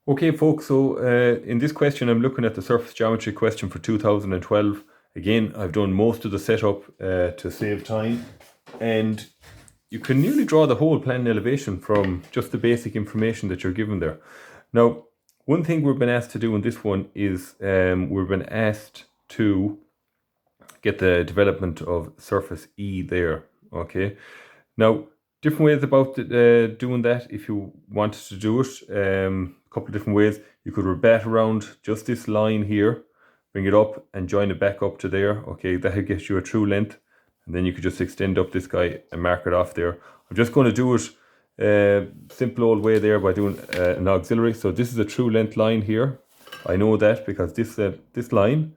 Okay, folks, so in this question, I'm looking at the surface geometry question for 2012. Again, I've done most of the setup to save time, and you can nearly draw the whole plan and elevation from just the basic information that you're given there. Now, one thing we've been asked to do in this one is we've been asked to get the development of surface E there, okay? Now, different ways about doing that if you wanted to do it. A couple of different ways. You could rabat around just this line here, bring it up and join it back up to there. Okay, that'll get you a true length. And then you could just extend up this guy and mark it off there. I'm just going to do it simple old way there by doing an auxiliary. So this is a true length line here. I know that because this line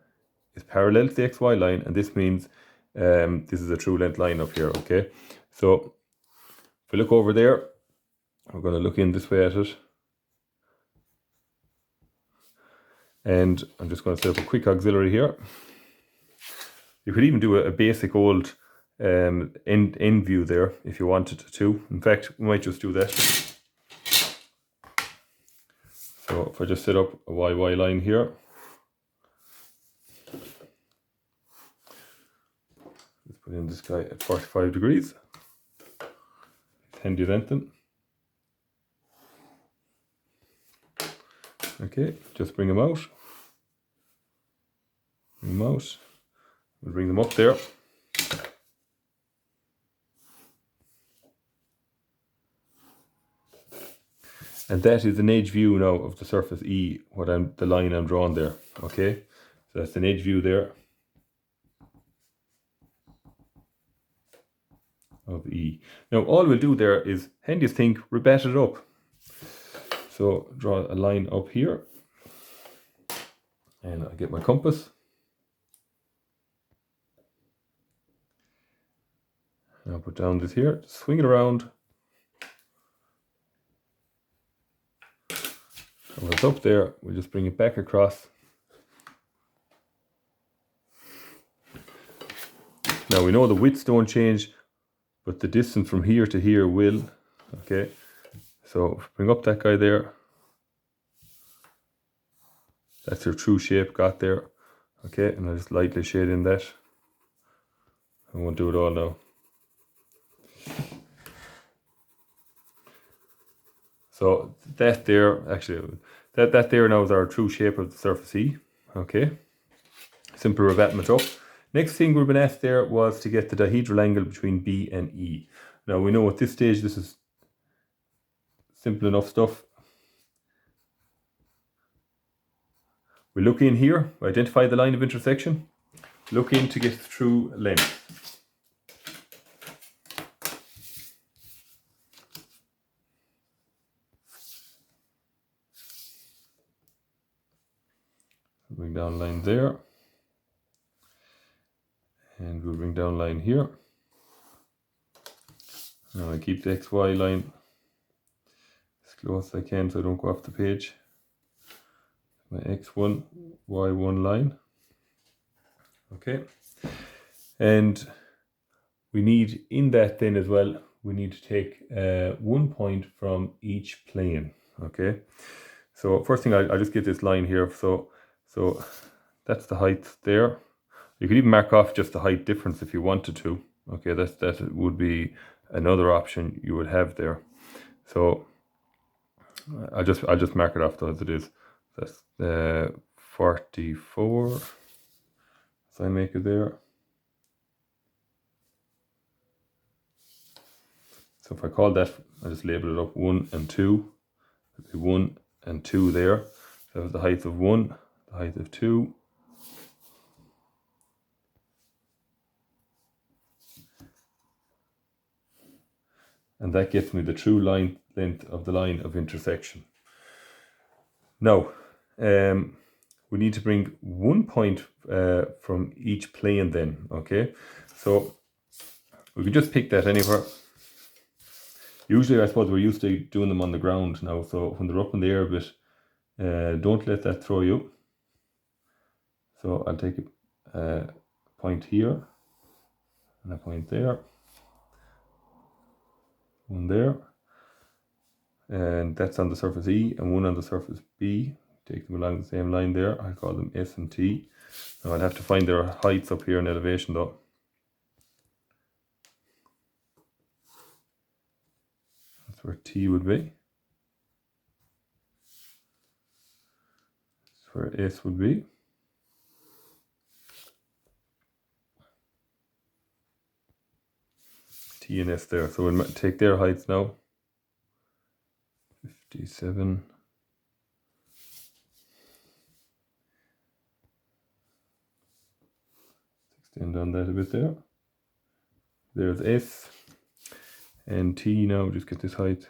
is parallel to the XY line, and this means this is a true length line up here, okay? So if we look over there, we're going to look in this way at it. And I'm just going to set up a quick auxiliary here. You could even do a basic old end view there if you wanted to. In fact, we might just do that. So if I just set up a YY line here, let's put in this guy at 45 degrees. Handy lengthen. Okay, just bring them out. Bring them out. We'll bring them up there. And that is an edge view now of the surface E, the line I'm drawing there. Okay, so that's an edge view there of E. Now all we'll do there is, handiest thing, rabat it up. So draw a line up here, and I get my compass. And I'll put down this here, swing it around. And when it's up there, we'll just bring it back across. Now we know the widths don't change, but the distance from here to here will. Okay, so bring up that guy there. That's your true shape got there. Okay, and I'll just lightly shade in that. I won't do it all now. So that there, actually, that there now is our true shape of the surface E. Okay, simple rabatment up. Next thing we've been asked there was to get the dihedral angle between B and E. Now we know at this stage this is simple enough stuff. We look in here, identify the line of intersection, look in to get the true length. Bring down line there, and we'll bring down line here. Now I keep the XY line as close as I can so I don't go off the page. My X1, Y1 line. Okay, and we need in that then as well, we need to take 1 point from each plane. Okay, so first thing I'll just get this line here. So that's the height there. You could even mark off just the height difference if you wanted to. Okay, that would be another option you would have there. So I'll just mark it off though as it is. That's 44. So I make it there. So if I call that, I just label it up 1 and 2. It'd be 1 and 2 there. So that was the height of 1, the height of 2. And that gets me the true length of the line of intersection. Now, we need to bring 1 point from each plane then, okay? So we could just pick that anywhere. Usually, I suppose we're used to doing them on the ground now, so when they're up in the air a bit, don't let that throw you. So I'll take a point here, and a point there, one there, and that's on the surface E and one on the surface B. Take them along the same line there. I call them S and T. Now I'll have to find their heights up here in elevation though. That's where T would be. That's where S would be. T and S there. So we'll take their heights now. 57. Extend on that a bit there. There's S and T now, just get this height.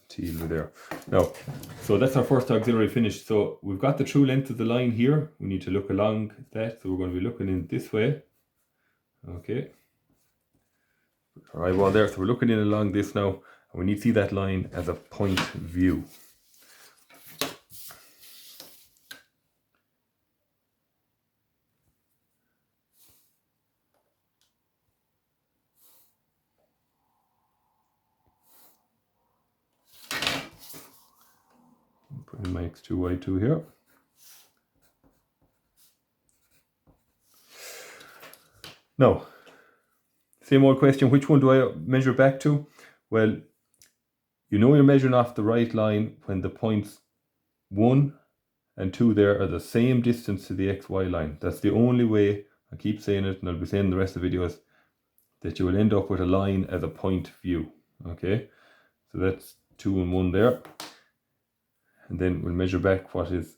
T will be there. Now, so that's our first auxiliary finished. So we've got the true length of the line here. We need to look along that. So we're going to be looking in this way. Okay. Our eyeball there. So we're looking in along this now. And we need to see that line as a point view. Put in my X2, Y2 here. Now, same old question, which one do I measure back to? Well, you know you're measuring off the right line when the points 1 and 2 there are the same distance to the XY line. That's the only way, I keep saying it and I'll be saying the rest of the videos, that you will end up with a line as a point view. Okay, so that's 2 and 1 there. And then we'll measure back what is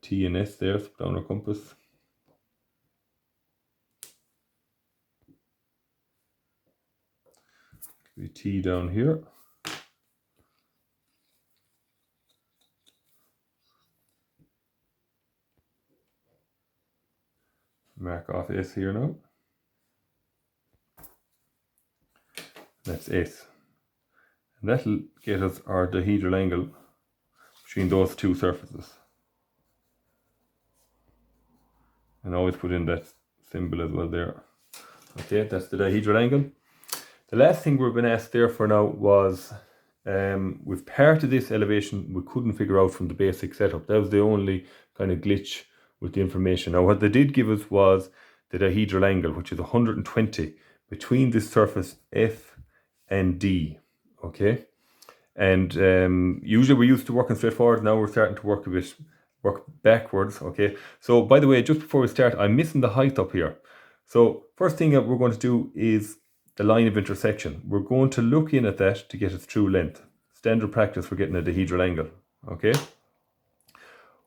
T and S there, so put down our compass. The T down here. Mark off S here now. That's S. And that'll get us our dihedral angle between those two surfaces. And always put in that symbol as well there. Okay, that's the dihedral angle. The last thing we've been asked there for now was, with part of this elevation we couldn't figure out from the basic setup. That was the only kind of glitch with the information. Now what they did give us was the dihedral angle, which is 120 between this surface F and D. Okay, and usually we're used to working straight forward. Now we're starting to work backwards. Okay, so by the way, just before we start, I'm missing the height up here. So first thing that we're going to do is the line of intersection. We're going to look in at that to get its true length. Standard practice for getting a dihedral angle. Okay,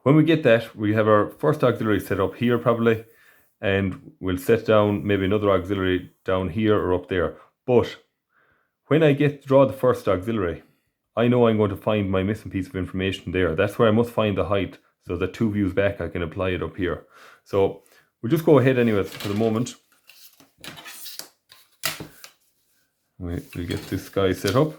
when we get that, we have our first auxiliary set up here probably, and we'll set down maybe another auxiliary down here or up there. But when I draw the first auxiliary, I know I'm going to find my missing piece of information there. That's where I must find the height, so that 2 views back I can apply it up here. So we'll just go ahead anyways for the moment. We'll get this guy set up.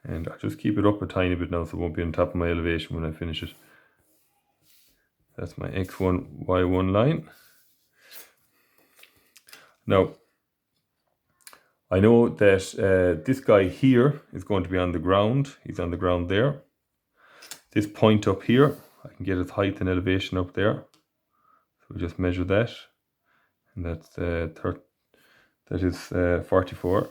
And I'll just keep it up a tiny bit now so it won't be on top of my elevation when I finish it. That's my X1, Y1 line. Now, I know that this guy here is going to be on the ground. He's on the ground there. This point up here, I can get his height and elevation up there. So we just measure that. And that's that is 44.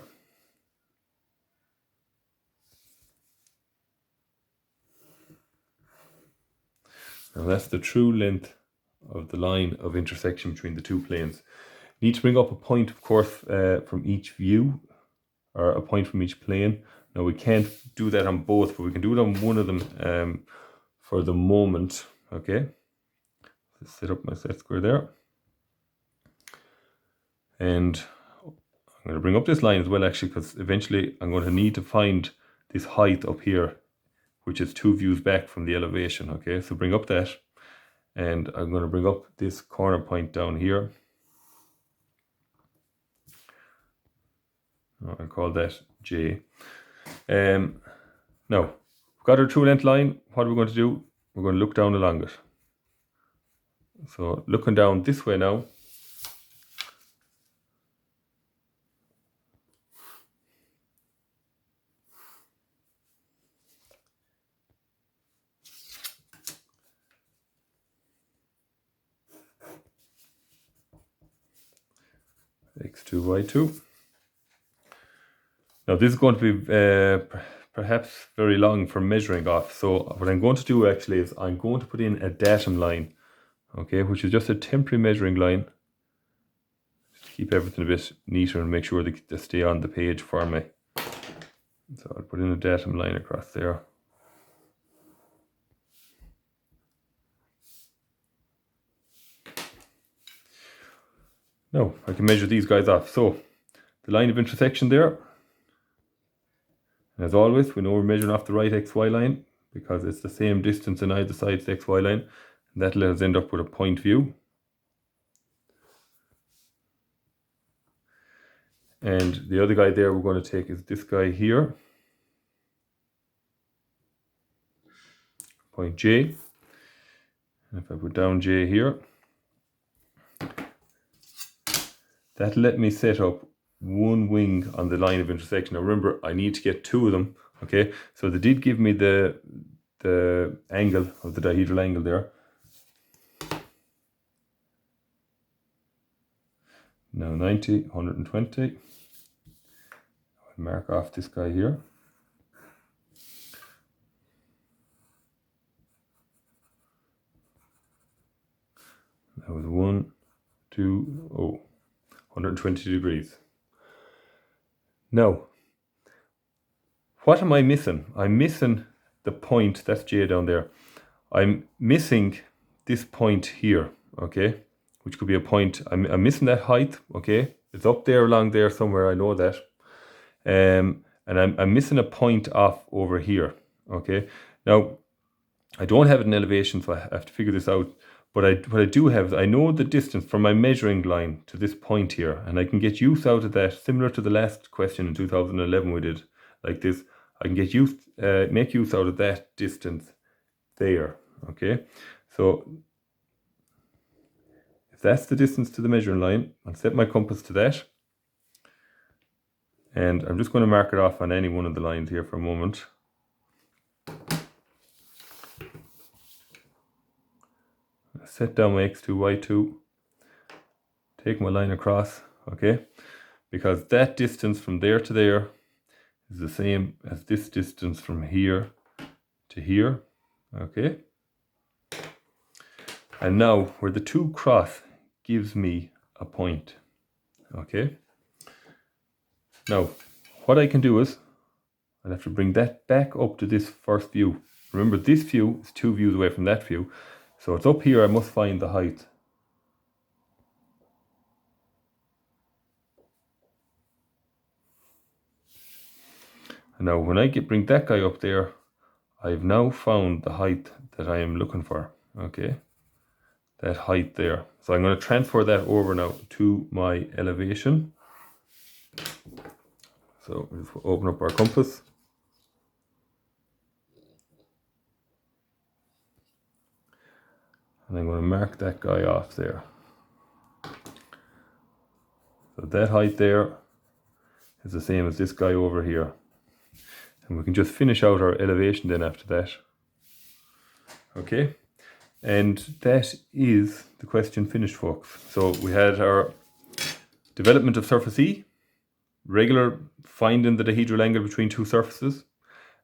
Now that's the true length of the line of intersection between the two planes. Need to bring up a point, of course, from each view, or a point from each plane. Now we can't do that on both, but we can do it on one of them for the moment. Okay, let's set up my set square there. And I'm going to bring up this line as well, actually, because eventually I'm going to need to find this height up here, which is 2 views back from the elevation. Okay, so bring up that, and I'm going to bring up this corner point down here. I'll call that J. Now, we've got our true length line. What are we going to do? We're going to look down along it. So looking down this way now, x2, y2. Now this is going to be perhaps very long for measuring off. So what I'm going to do actually is I'm going to put in a datum line, okay, which is just a temporary measuring line. Just keep everything a bit neater and make sure they stay on the page for me. So I'll put in a datum line across there. Now I can measure these guys off. So the line of intersection there, and as always, we know we're measuring off the right XY line because it's the same distance on either side of the XY line. And that'll let us end up with a point view. And the other guy there we're going to take is this guy here, point J. And if I put down J here, that'll let me set up one wing on the line of intersection. Now remember, I need to get 2 of them. Okay, so they did give me the angle of the dihedral angle there. Now 90, 120. I'll mark off this guy here. That was 1, 2, 120 degrees. Now, what am I missing? I'm missing the point, that's J down there. I'm missing this point here, okay? Which could be a point, I'm missing that height, okay? It's up there along there somewhere, I know that. And I'm missing a point off over here, okay? Now, I don't have an elevation, so I have to figure this out. But what I do have is I know the distance from my measuring line to this point here, and I can get use out of that, similar to the last question in 2011 we did like this. I can get use, make use out of that distance there, okay? So if that's the distance to the measuring line, I'll set my compass to that. And I'm just going to mark it off on any one of the lines here for a moment. Set down my x2, y2, take my line across, okay? Because that distance from there to there is the same as this distance from here to here, okay? And now where the 2 cross gives me a point, okay? Now, what I can do is, I'll have to bring that back up to this first view. Remember, this view is 2 views away from that view. So it's up here, I must find the height. And now when I bring that guy up there, I've now found the height that I am looking for, okay? That height there. So I'm going to transfer that over now to my elevation. So we'll open up our compass. And I'm going to mark that guy off there. So that height there is the same as this guy over here. And we can just finish out our elevation then after that. Okay. And that is the question finished, folks. So we had our development of surface E, regular finding the dihedral angle between 2 surfaces,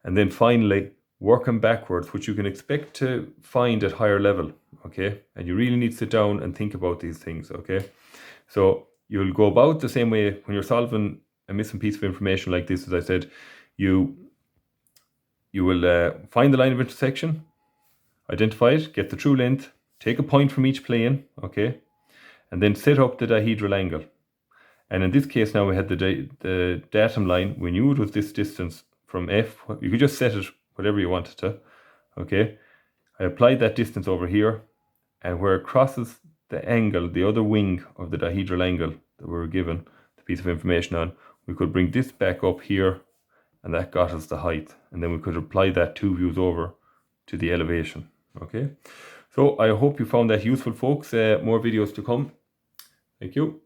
and then finally working backwards, which you can expect to find at higher level, okay? And you really need to sit down and think about these things, okay? So you'll go about the same way when you're solving a missing piece of information like this. As I said, you will find the line of intersection, identify it, get the true length, take a point from each plane, okay? And then set up the dihedral angle. And in this case now we had the datum line. We knew it was this distance from F. You could just set it whatever you wanted to. Okay, I applied that distance over here, and where it crosses the angle, the other wing of the dihedral angle that we were given the piece of information on, we could bring this back up here, and that got us the height. And then we could apply that 2 views over to the elevation. Okay, so I hope you found that useful, folks. More videos to come. Thank you.